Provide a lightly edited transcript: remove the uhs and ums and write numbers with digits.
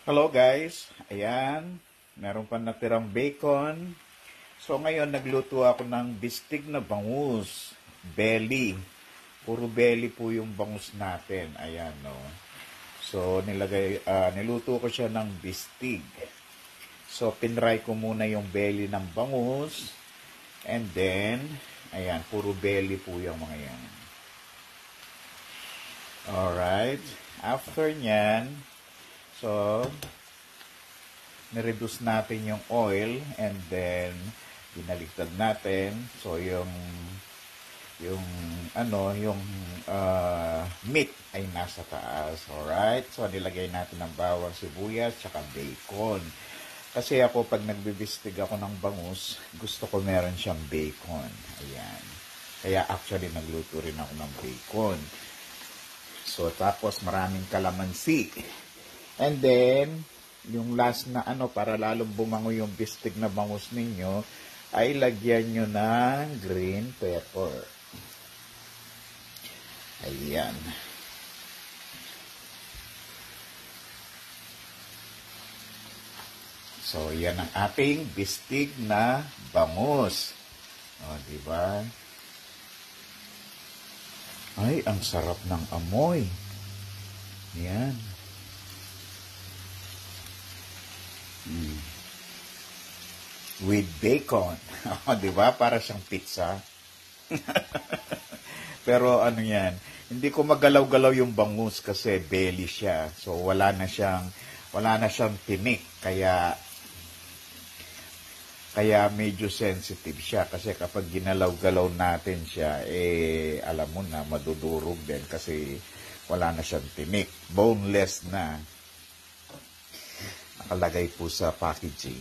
Hello guys, ayan, meron pa natirang bacon. So ngayon nagluto ako ng bistig na bangus, belly. Puro belly po yung bangus natin, ayan no. So niluto ko siya ng bistig. So pinry ko muna yung belly ng bangus. And then, ayan, puro belly po yung mga yan. Alright, after nyan, so, nireduce natin yung oil and then binaligtad natin. So, yung meat ay nasa taas. Alright? So, nilagay natin ng bawang, sibuyas, tsaka bacon. Kasi ako, pag nagbibistig ako ng bangus, gusto ko meron siyang bacon. Ayan. Kaya actually, nagluto rin ako ng bacon. So, tapos maraming kalamansi. And then, yung last na para lalong bumango yung bistig na bangus ninyo, ay lagyan nyo ng green pepper. Ayan. So, yan ang ating bistig na bangus. O, diba? Ay, ang sarap ng amoy. Yan. With bacon. Diba? Para siyang pizza. Pero ano yan, hindi ko magalaw-galaw yung bangus kasi belly siya. So wala na siyang tinik. Kaya medyo sensitive siya kasi kapag ginalaw-galaw natin siya, alam mo na, madudurog din kasi wala na siyang tinik. Boneless na. Nakalagay po sa packaging.